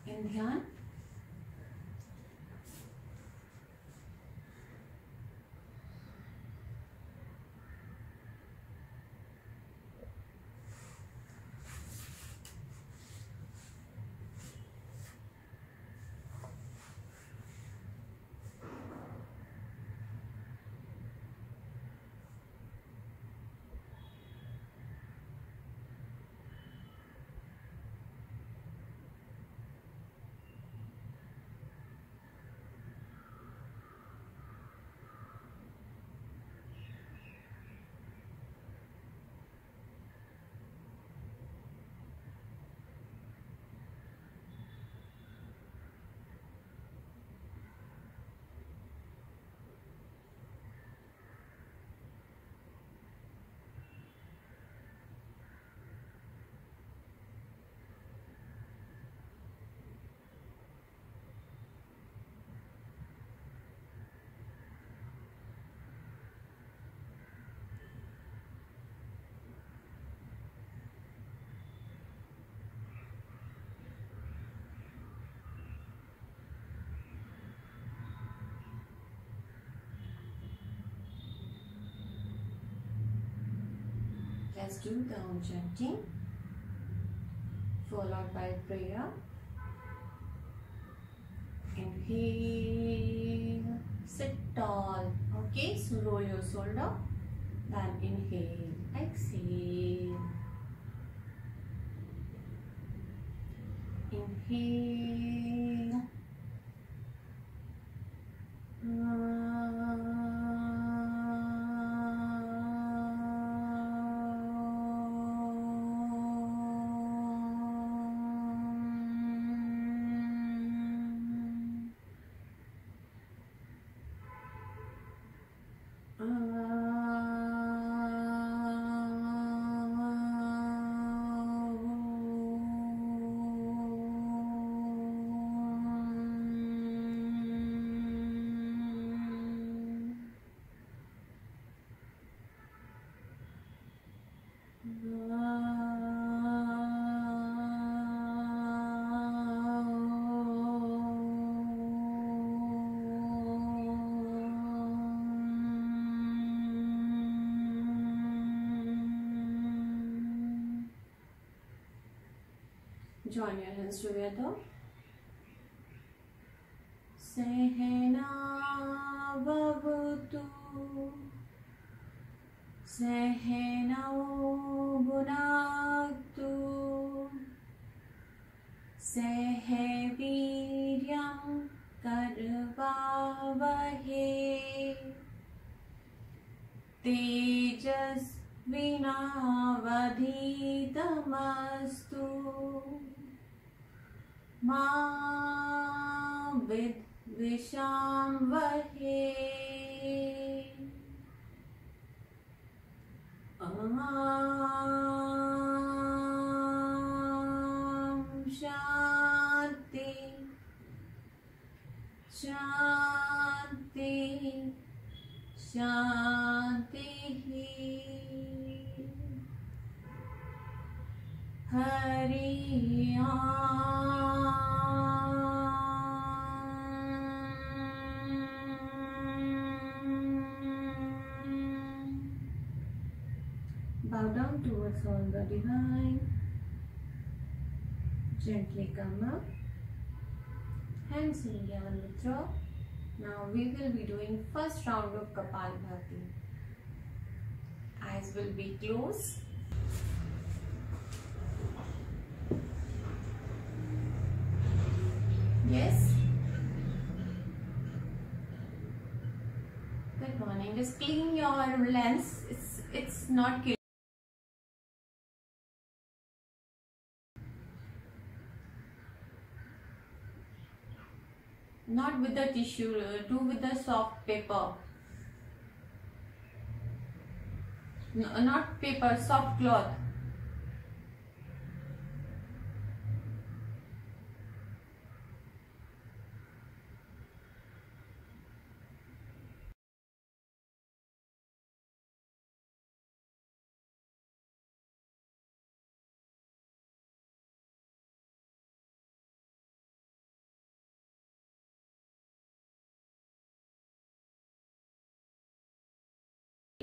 in ध्यान. Let's do the Om chanting followed by prayer. Inhale, sit tall. Okay, so roll your shoulder. Then inhale, exhale. Inhale. Join your hands together. Sehna bhavatu Sehnao bhunaktu Sehviryam karvavahe Tejasvinavadhitamastu Ma vidvisham vahe Shanti Shanti Shanti Hari Bow down towards all the divine. Gently come up. Hands in Gyan Mudra. Now we will be doing first round of Kapalbhati. Eyes will be closed. Yes. Good morning. Just clean your lens. It's not clear. Not with the tissue, do with the soft paper. No, not paper, soft cloth.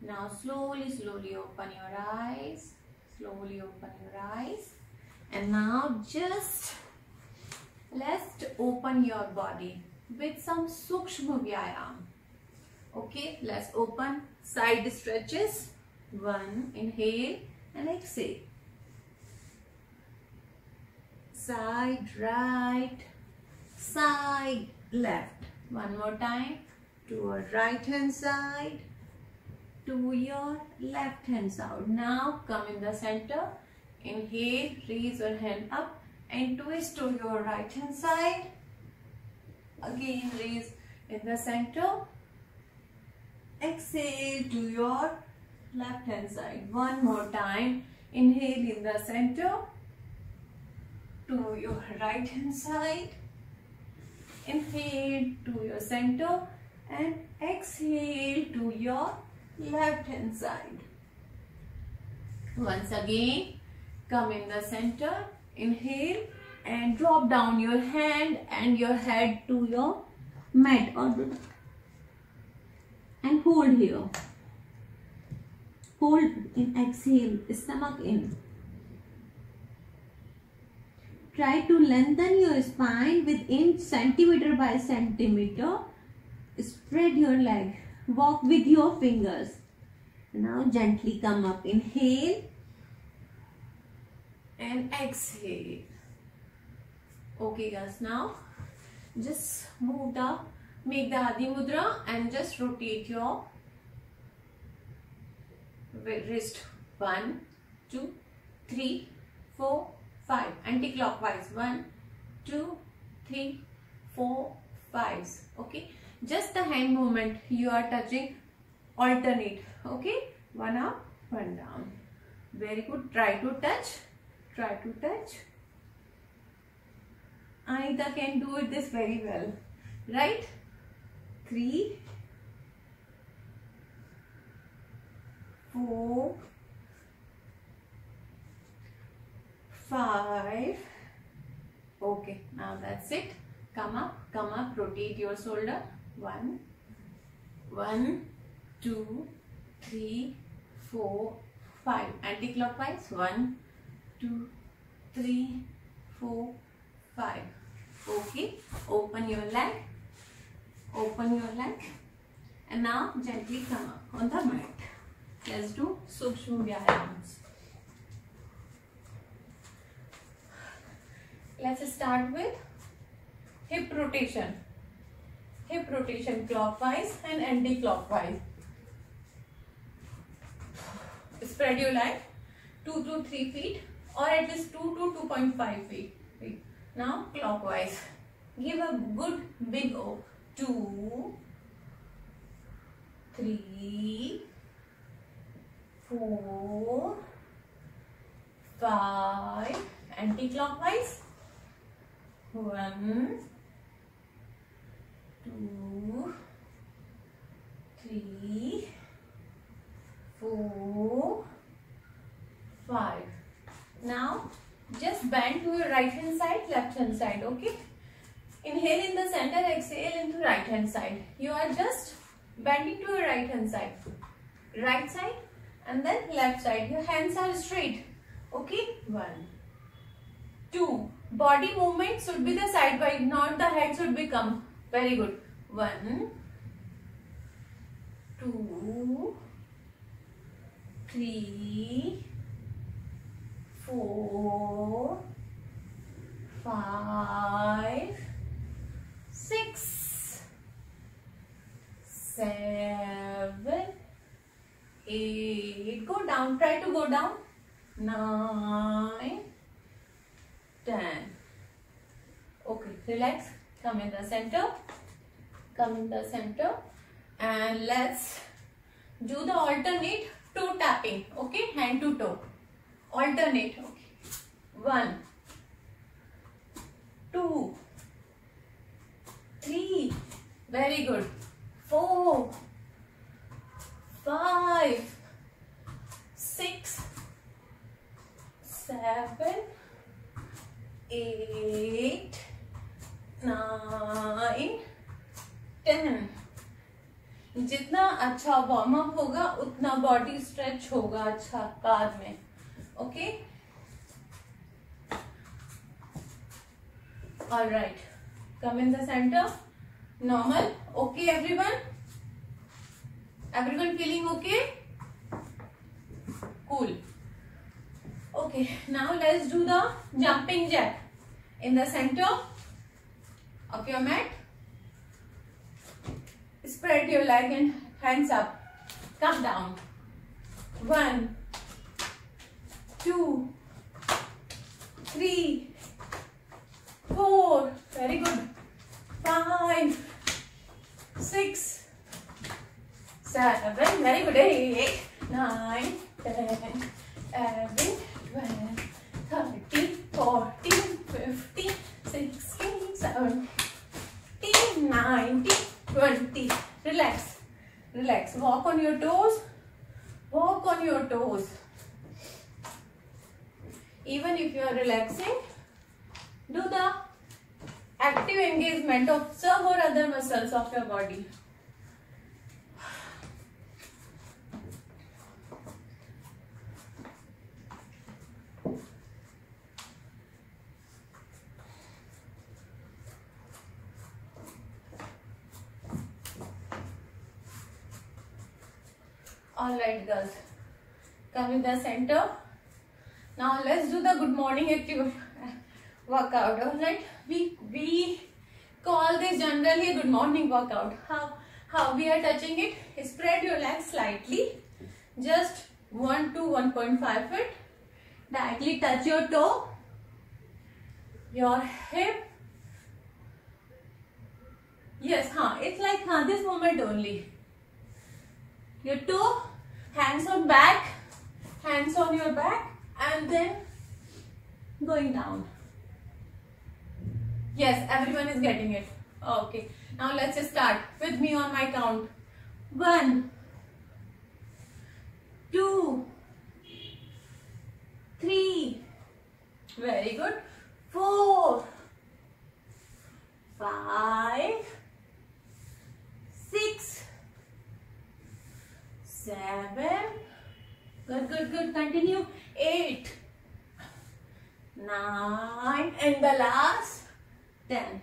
Now slowly open your eyes. Slowly open your eyes. And now just let's open your body with some Sukshma Vyayam. Okay, let's open side stretches. 1, inhale and exhale. Side right, side left. One more time. To your right hand side, to your left hand side. Now come in the center. Inhale, raise your hand up and twist to your right hand side. Again raise in the center. Exhale to your left hand side. One more time. Inhale in the center to your right hand side. Inhale to your center and exhale to your left hand side. Once again, come in the center. Inhale and drop down your hand and your head to your mat and hold here. Hold in exhale, stomach in. Try to lengthen your spine with inch, centimeter by centimeter. Spread your leg. Walk with your fingers. Now gently come up. Inhale and exhale. Okay guys, now just make the Adi Mudra and just rotate your wrist. 1, 2, 3, 4, 5. Anti-clockwise. 1, 2, 3, 4, 5. Okay. Just the hand movement you are touching. Alternate. Okay. 1 up, 1 down. Very good. Try to touch. Try to touch. Anita can do this very well. Right? 3, 4, 5. Okay, now that's it. Come up, rotate your shoulder. 1, 2, 3, 4, 5. Anti-clockwise. 1, 2, 3, 4, 5. Okay, open your leg. Open your leg. And now gently come up on the mat. Let's do Sukshma Vyayams. Let's start with hip rotation. Hip rotation clockwise and anti-clockwise. Spread your leg 2 to 3 feet or at least 2 to 2.5 feet. Now clockwise. Give a good big O. 2, 3, 4, 5. Anti-clockwise. 1, 2, 3, 4, 5. Now just bend to your right hand side, left hand side. Okay. Inhale in the center, exhale into right hand side. You are just bending to your right hand side. Right side and then left side. Your hands are straight. Okay. 1, 2. Body movement should be the side by, not the head should become. Very good. 1, 2, 3, 4, 5, 6, 7, 8. Go down. Try to go down. 9, 10. Okay, relax. Come in the center. Come in the center. And let's do the alternate toe tapping. Okay, hand to toe. Alternate. Okay. 1, 2, 3. Very good. 4, 5, 6, 7, 8, 9, 10. जितना अच्छा warm up होगा उतना body stretch होगा अच्छा car में. Okay, all right, come in the centre. Normal. Okay everyone, everyone feeling okay? Cool. Okay, now let's do the jumping jack. In the center of your mat, spread your leg and hands up. Come down. 1, 2, 3, 4. Very good. 5, 6, 7. Very good. 8, 9, 10, 11, 12, 13, 14, 15, 16, 17, 19, 20. Relax. Relax. Walk on your toes. Walk on your toes. Even if you are relaxing, do the active engagement of some or other muscles of your body. Alright girls, come in the center. Now let's do the good morning active workout. Alright, we call this generally a good morning workout. How we are touching it? Spread your legs slightly, just 1 to 1.5 feet. Directly touch your toe, your hip. Yes, it's like this movement only. Your toe, hands on back, hands on your back, and then going down. Yes, everyone is getting it. Okay, now let's start with me on my count. 1, 2, 3. Very good. 4, 5, 6, 7. Good. Continue. 8, 9, and the last 10.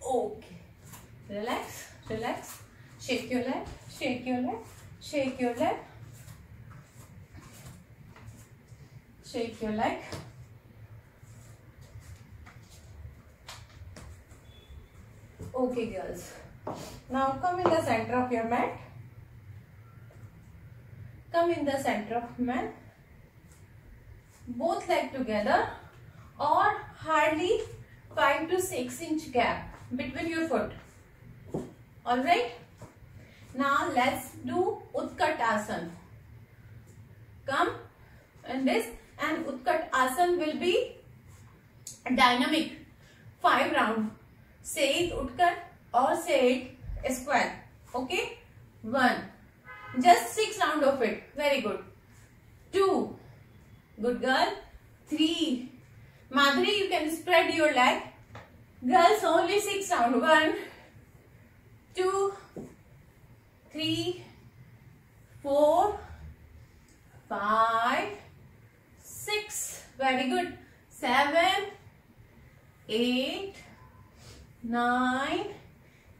Okay. Relax. Shake your leg. Shake your leg. Shake your leg. Shake your leg. Okay, girls. Now come in the center of your mat. Come in the center of mat. Both legs together, or hardly 5 to 6 inch gap between your foot. Alright. Now let's do Utkat Asana. Come in this, and Utkat Asana will be dynamic. 5 rounds. Say it Utkat or say it square. Okay. 1. Just 6 rounds of it. Very good. 2. Good girl. 3. Madhuri, you can spread your leg. Girls, only 6 rounds. 1, 2, 3, 4, 5, 6. Very good. 7, 8, 9,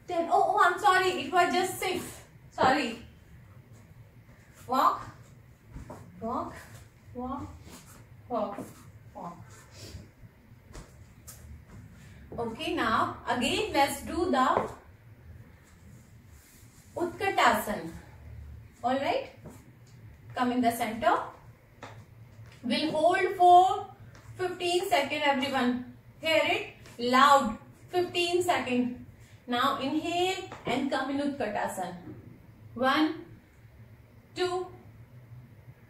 10. Oh, I'm sorry. It was just 6. Sorry. Walk. Okay, now again let's do the Utkat Asana. Alright. Come in the center. We'll hold for 15 seconds, everyone. Hear it loud. 15 seconds. Now inhale and come in Utkat Asana. 1, 2,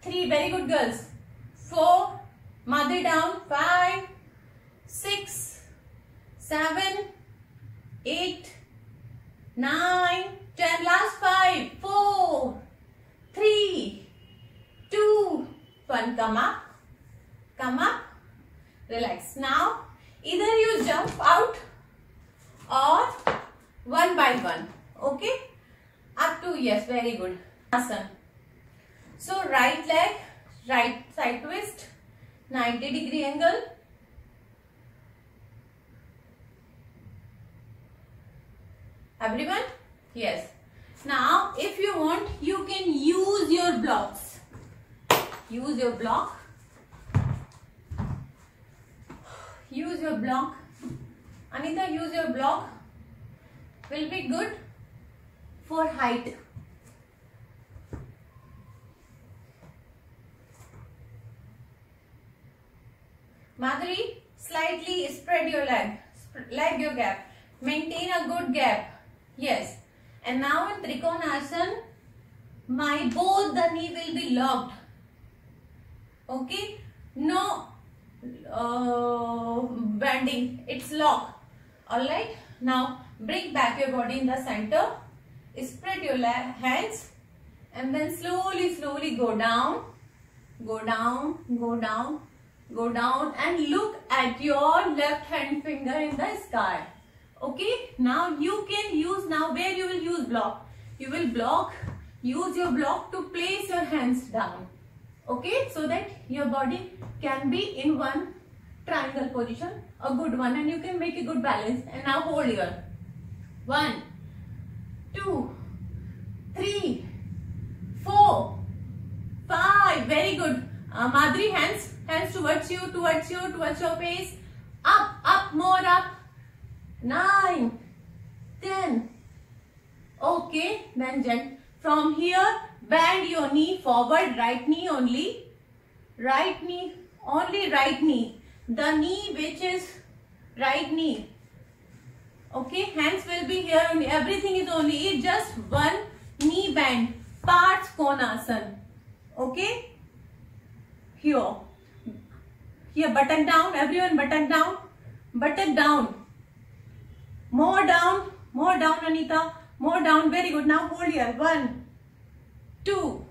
3. Very good, girls. 4. Mother down. 5, 6, 7, 8, 9, 10. Last 5, 4, 3, 2, 1. Come up. Relax. Now either you jump out or one by one. Okay. Yes, very good. Asana. So right leg, right side twist, 90-degree angle. Everyone? Yes. Now if you want, you can use your blocks. Use your block. Use your block. Anita, use your block. Will be good for height. Madhuri, slightly spread your leg your gap. Maintain a good gap. Yes. And now in Trikonasana, both the knee will be locked. Okay. No bending. It's locked. Alright. Now bring back your body in the center. Spread your hands. And then slowly go down. Go down. Go down. Go down and look at your left hand finger in the sky. Okay, now you can use, now where you will use block. You will use your block to place your hands down. Okay, so that your body can be in one triangle position, a good one, and you can make a good balance. And now hold your 1, 2, 3, 4, 5. Very good. Madhuri, hands towards you, towards your face. Up, more up. 9, 10. Okay, then from here, bend your knee forward, right knee only. Right knee, only right knee. The knee which is right knee. Okay, hands will be here only. Everything is only just one knee bend. Parts Konasana. Okay. Here, button down, everyone button down, more down, Anita, more down, very good. Now hold here, 1, 2,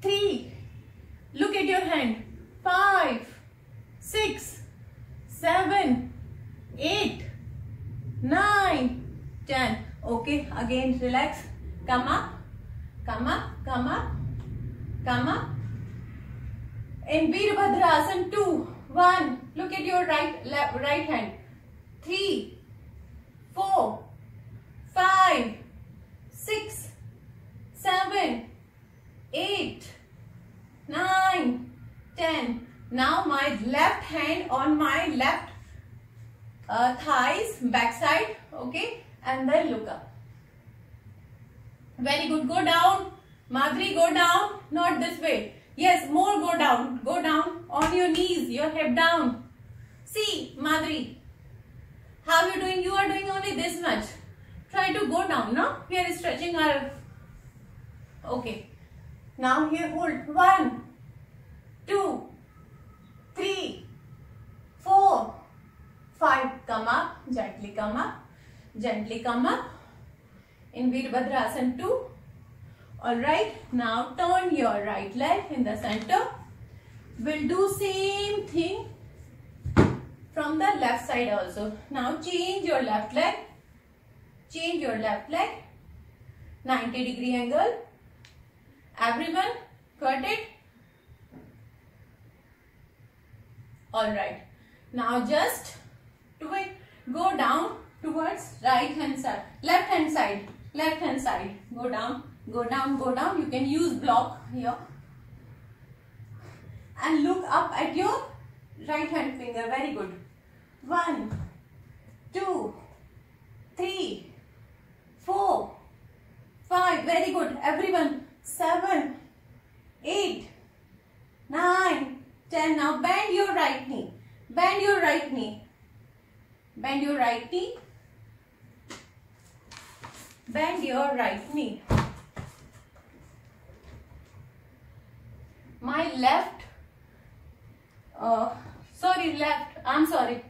3, look at your hand, 5, 6, 7, 8, 9, 10. Okay, again relax, come up. In Virabhadrasana 2, 1, look at your right hand. 3, 4, 5, 6, 7, 8, 9, 10. Now my left hand on my left thighs, backside, okay, and then look up. Very good. Go down. Madhuri, go down. Not this way. Yes, more go down. Go down on your knees, your head down. See, Madhuri, how you doing? You are doing only this much. Try to go down, no? We are stretching our... Okay. Now here hold. 1, 2, 3, 4, 5. Come up. Gently come up. Gently come up. In Virabhadrasana 2. Alright. Now turn your right leg in the center. We'll do same thing from the left side also. Now change your left leg. Change your left leg. 90-degree angle. Everyone got it? Alright. Now just do it. Go down towards right hand side. Left hand side. Left hand side. Go down. Go down. Go down. You can use block here. And look up at your right hand finger. Very good. 1, 2, 3, 4, 5. Very good. Everyone. 7, 8, 9, 10. Now bend your right knee. Bend your right knee. Bend your right knee. Bend your right knee. My left, I'm sorry.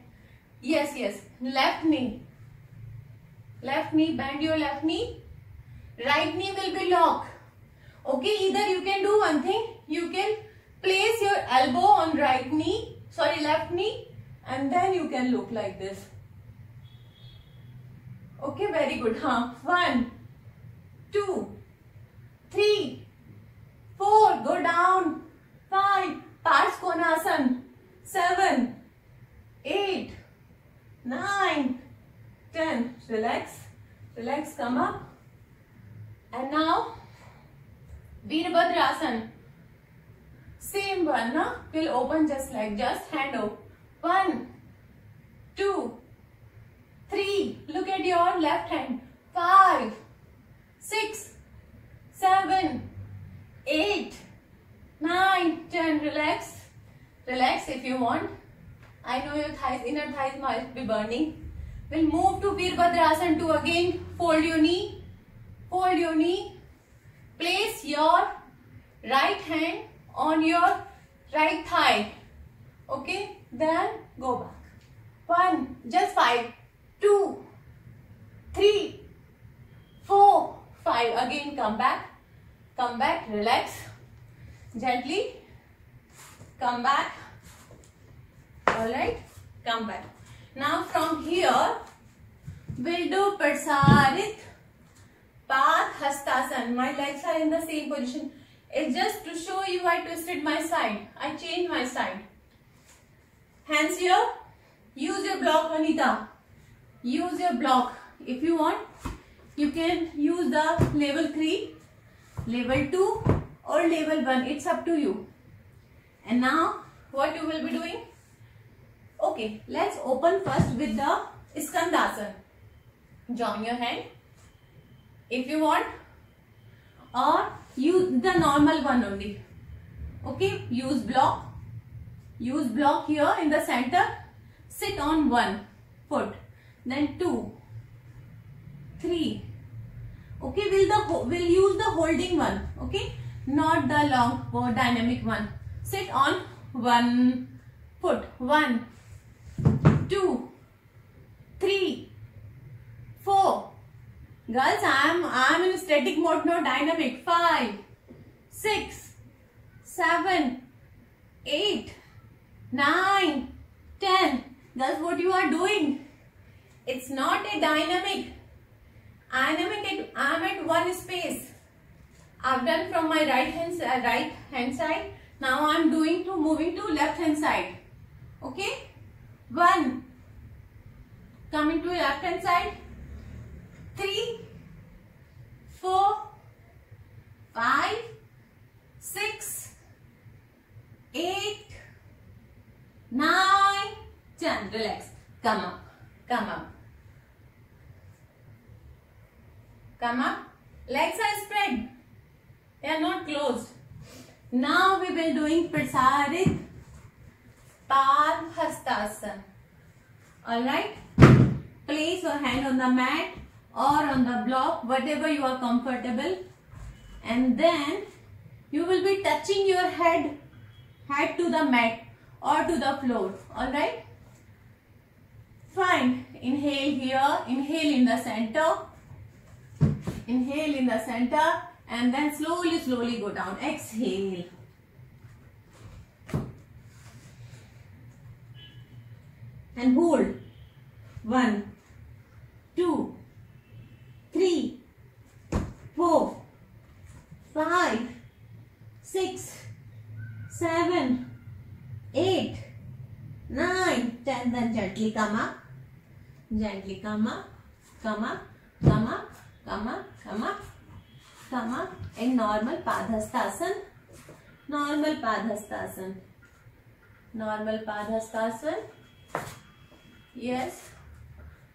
Yes, left knee. Left knee, bend your left knee. Right knee will be locked. Okay, either you can do one thing. You can place your elbow on left knee, and then you can look like this. Okay, very good. 1, 2, 3, 4, go down, 5, Pars Konasana, 7, 8, 9, 10, relax, relax, come up. And now Virabhadrasana, same one, na? We'll open just like, just hand over, 1, 2, 3, look at your left hand, 5, 6, 7, 8, 9, 10, relax, relax if you want. I know your thighs, inner thighs might be burning. We'll move to Virabhadrasana 2 again, fold your knee, place your right hand on your right thigh, okay, then go back, 1, just 5, 2, 3, 4, 5, again come back, relax, gently, come back, alright, come back. Now from here, we'll do Prasarita Padhastasana. My legs are in the same position. It's just to show you I twisted my side. I changed my side. Hands here. Use your block, Anita. Use your block. If you want, you can use the level 3, level 2 or level 1. It's up to you. And now, what you will be doing? Okay, let's open first with the Skandasana. Join your hand if you want, or use the normal one only. Okay, use block here in the center. Sit on 1 foot, then 2, 3. Okay, we'll use the holding one. Okay, not the long or dynamic one. Sit on 1 foot. 1, 2, 3, 4. Girls, I'm in static mode, no dynamic. 5, 6, 7, 8, 9, 10. Girls, what you are doing? It's not a dynamic. I'm at one space. I've done from my right hand side. Now I'm moving to left hand side. Okay? 1. Coming to left hand side. 3, 4, 5, 6, 8, 9, 10. Relax. Come up. Come up. Come up. Legs are spread. They are not closed. Now we will doing Prasarita Padhastasana. Alright. Place your hand on the mat or on the block, whatever you are comfortable. And then you will be touching your head to the mat or to the floor. Alright. Fine. Inhale here. Inhale in the center. Inhale in the center. And then slowly go down. Exhale. And hold. 1, 2, 3, 4, 5, 6, 7, 8, 9, 10. Then gently come up. Gently come up. Come up. Come up. Come up. Come up. Come up in normal Padhastasana. Normal Padhastasana. Normal Padhastasana. Yes.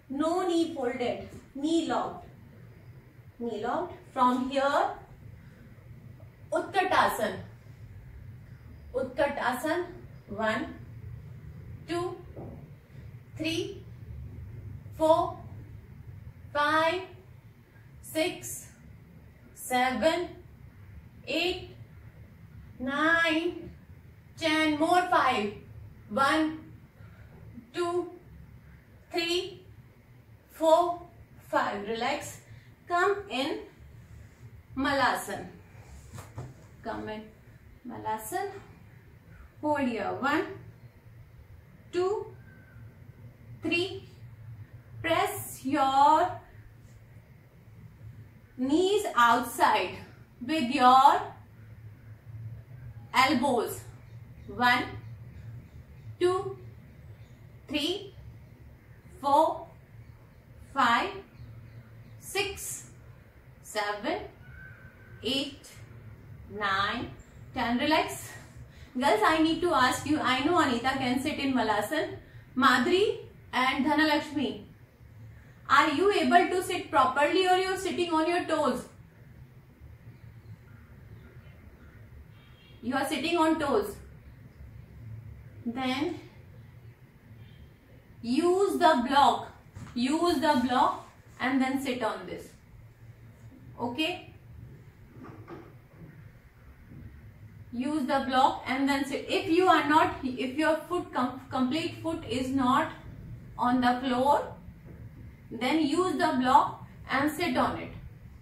No knee folded. Knee locked. Knee locked. From here, Utkatasana. Utkatasana. 1, 2, 3, 4, 5, 6, 7, 8, 9, 10. More 5. 1, 2, 3, 4, 5. Relax. Come in Malasana. Come in Malasana. Hold here. 1, 2, 3. Press your knees outside. with your elbows. 1, 2, 3, 4, 5, 6, 7, 8, 9, 10. Relax. Girls, I need to ask you, I know Anita can sit in Malasana. Madhuri and Dhanalakshmi, are you able to sit properly or you are sitting on your toes? You are sitting on toes. Then use the block. Use the block and then sit on this. Okay? Use the block and then sit. If you are not, if your complete foot is not on the floor, then use the block and sit on it.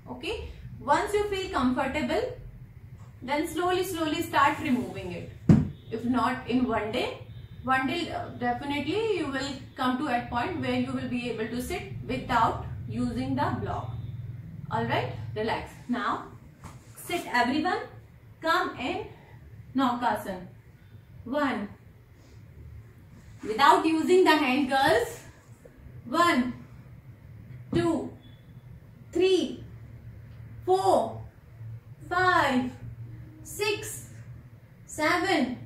Okay? Once you feel comfortable, then slowly start removing it. If not in one day definitely you will come to a point where you will be able to sit without using the block. Alright, relax. Now sit everyone. Come in Naukasana. 1. Without using the hand, girls. 1, 2, 3, 4, 5, 6, 7,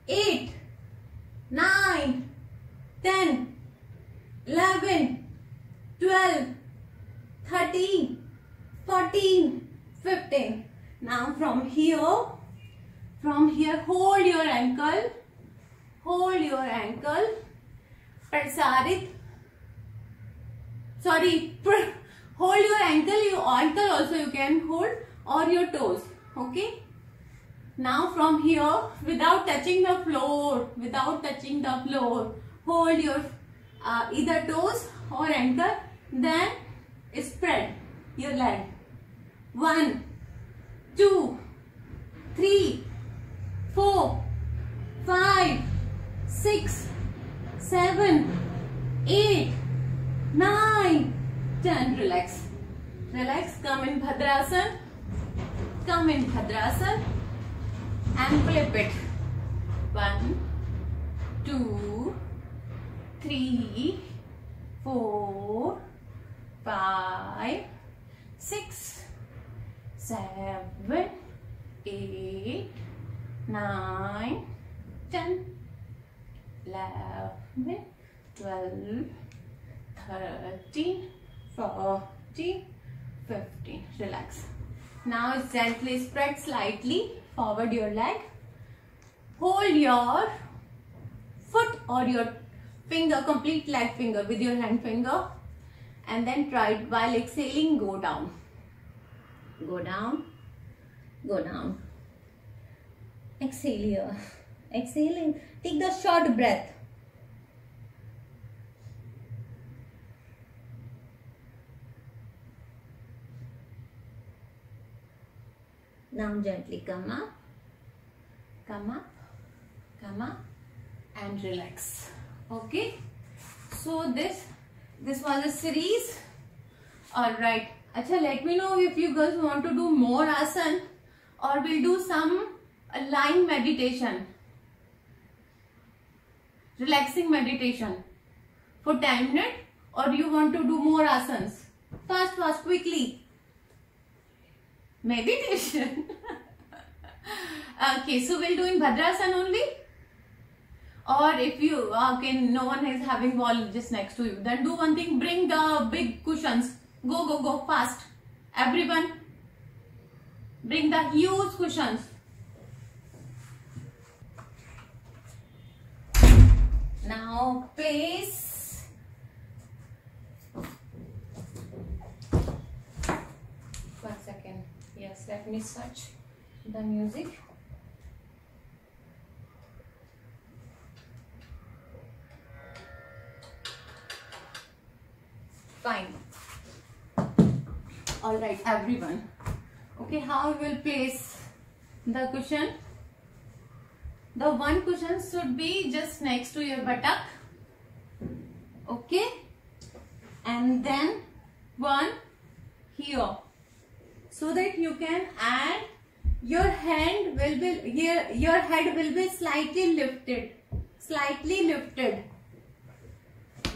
8, 9, 10, 11, 12, 13, 14, 15. Now from here hold your ankle, Prasarit, hold your ankle, your ankle also you can hold, or your toes. Okay? Now from here, without touching the floor, hold your either toes or ankle, then spread your leg. 1, 2, 3, 4, 5, 6, 7, 8, 9, 10. Relax. Come in Bhadrasana. And flip it. 1, 2, 3, 4, 5, 6, 7, 8, 9, 10, 11, 12, 13, 14, 15. Relax. Now gently spread slightly forward your leg. Hold your foot or your finger, complete leg finger with your hand finger, and then try it while exhaling, go down. Exhale here. Exhaling. Take the short breath. Now gently come up and relax. Okay, so this was a series. All right, acha, let me know if you girls want to do more asana, or we'll do some lying meditation, relaxing meditation for 10 minutes, or you want to do more asanas. Fast, quickly. Meditation. Okay, so we'll do in Bhadrasana only, or if you no one is having wall just next to you, then do one thing, bring the big cushions. Go fast, everyone. Bring the huge cushions. Now place. One second. Yes, let me search the music. Fine. All right, everyone. Okay, how we will place the cushion? The one cushion should be just next to your buttock. Okay, and then one here. so that you can add. Your hand will be here, your head will be slightly lifted.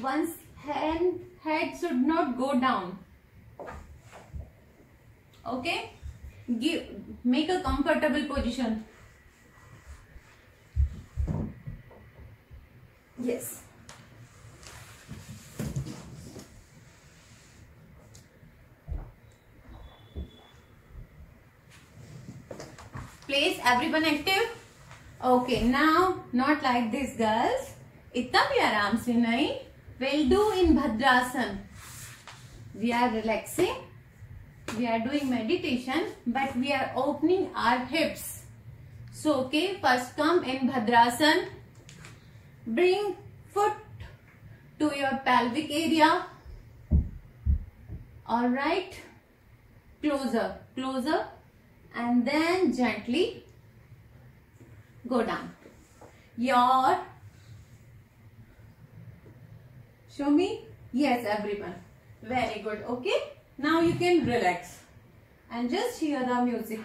One's head should not go down. Okay? Make a comfortable position. Yes. Place everyone active. Okay, now not like this girls. इतना भी आराम से नहीं. We'll do in Bhadrasan. We are relaxing. We are doing meditation, but we are opening our hips. So okay, first come in Bhadrasan. Bring foot to your pelvic area. All right. Closer, closer. And then gently go down. Show me. Yes, everyone. Very good. Okay. Now you can relax and just hear the music.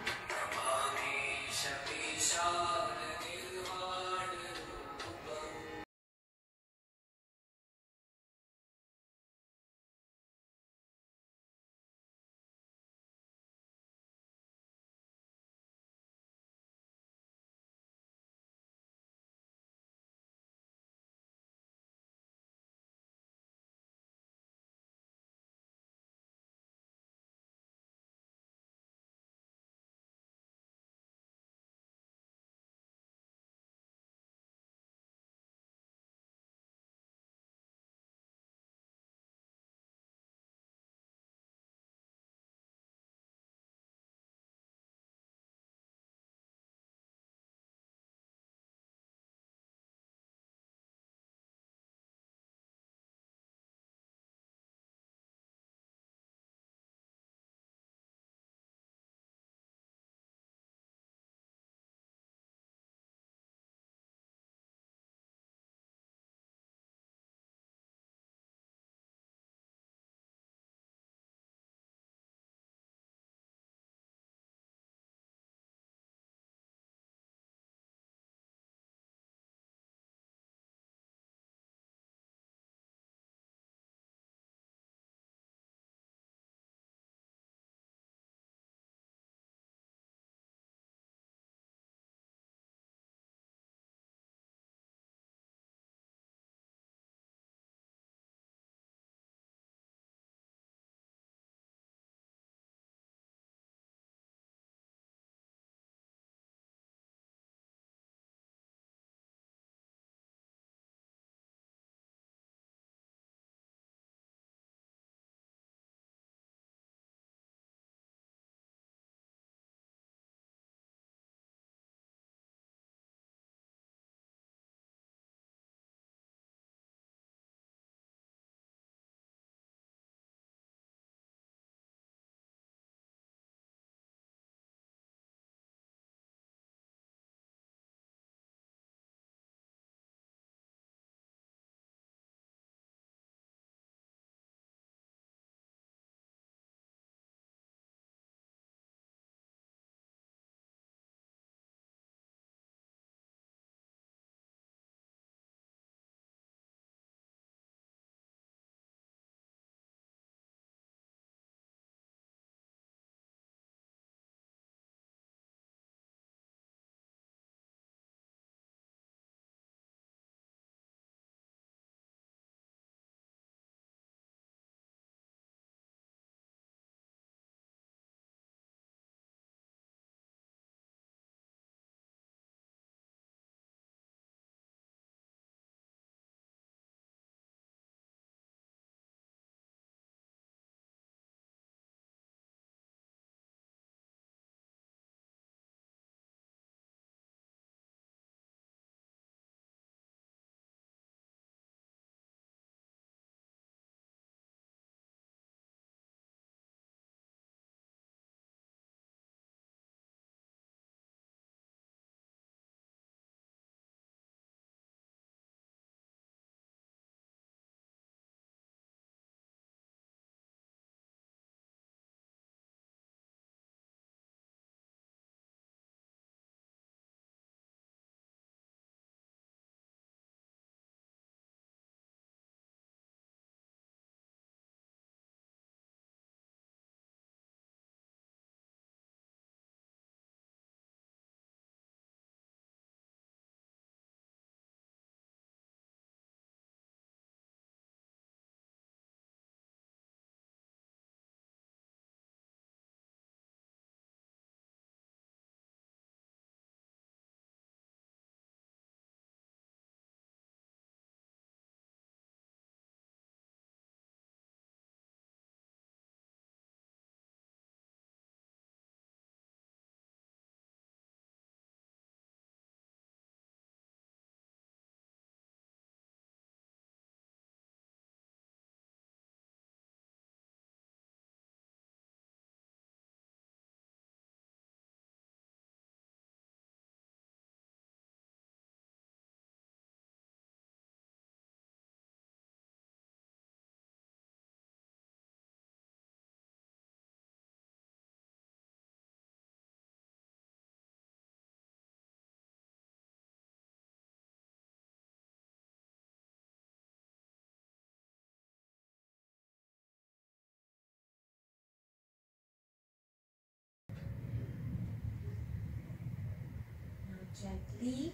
gently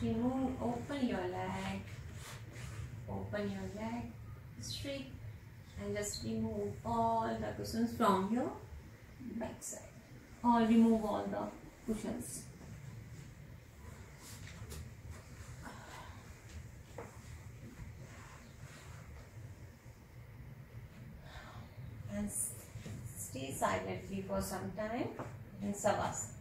remove, open your leg straight, and just remove all the cushions from your back side, or remove all the cushions. And stay silently for some time in Savasana.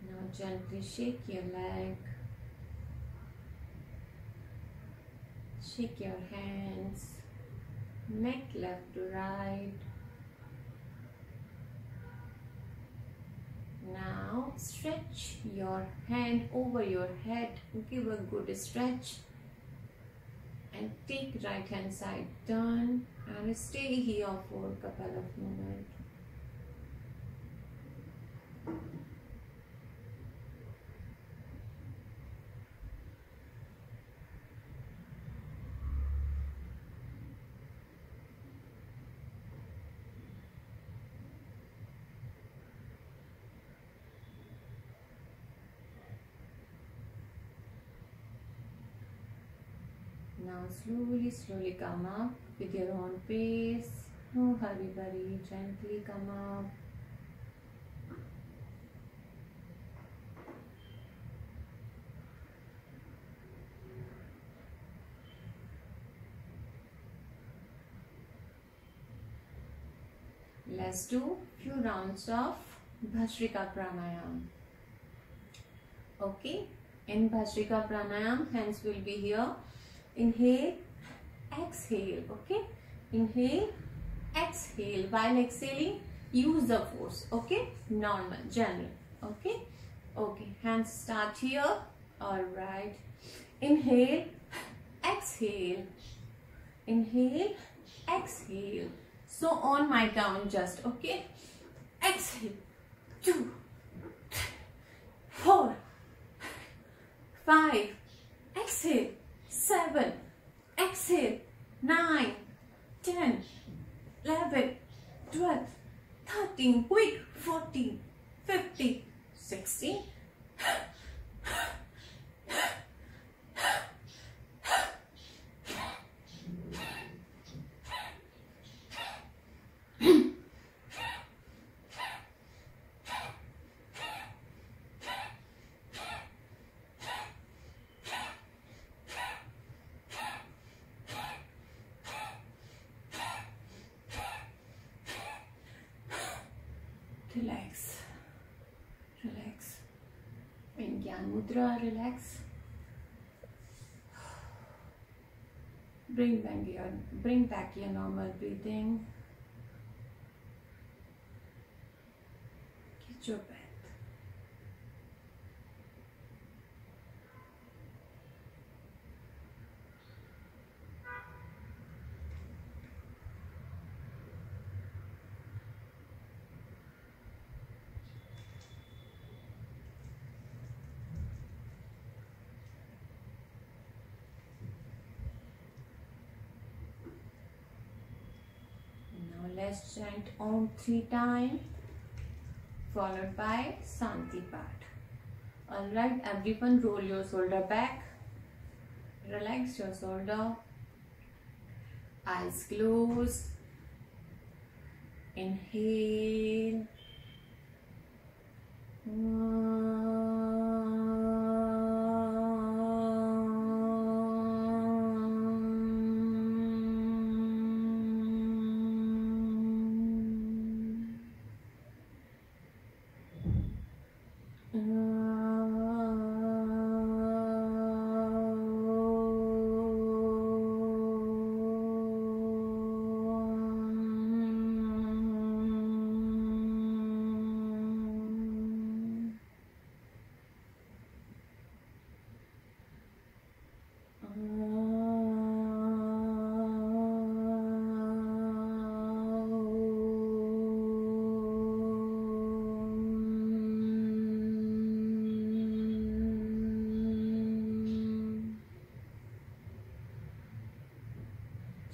Now gently shake your leg, shake your hands, neck left to right. Now stretch your hand over your head, give a good stretch, and take right hand side turn and stay here for a couple of moments. Now slowly come up with your own pace. No hurry, gently come up. Let's do few rounds of Bhastrika Pranayam. Okay, in Bhastrika Pranayam, hands will be here. Inhale, exhale, okay? Inhale, exhale. While exhaling, use the force, okay? Normal, general, okay? Okay, hands start here. Alright. Inhale, exhale. Inhale, exhale. So on my count just, okay? Exhale. 2, 3, 4, 5. Exhale. 7, exhale, 9, 10, 11, 12, 13, quick, 14, 15, 16. Relax. mudra, relax. Bring back your normal breathing. Get your breath. Let's chant Om 3 times, followed by Shanti Path. Alright, everyone, roll your shoulder back. Relax your shoulder. Eyes closed. Inhale.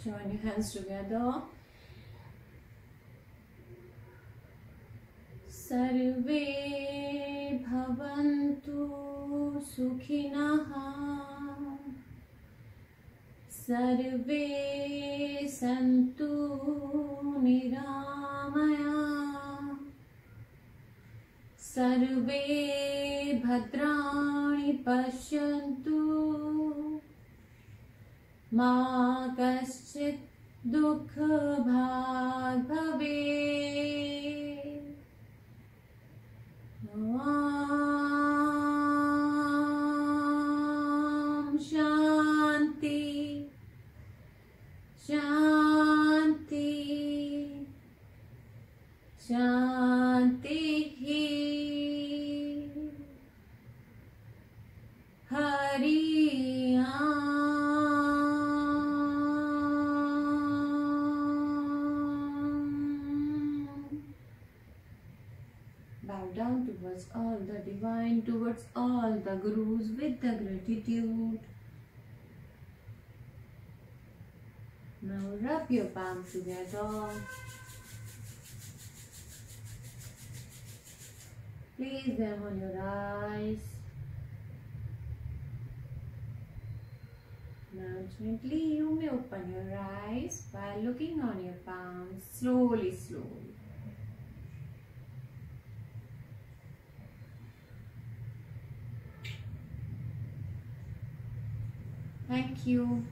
Join your hands together. Sarve bhavantu sukhinah. Sarve santu niramaya. Sarve bhadrani pashyantu. Ma kaschit dukha bhag bhavet. Om Shanti Shanti Shanti. Hari bow down towards all the divine, towards all the gurus with the gratitude. Now rub your palms together. Place them on your eyes. Now gently you may open your eyes by looking on your palms slowly. Thank you.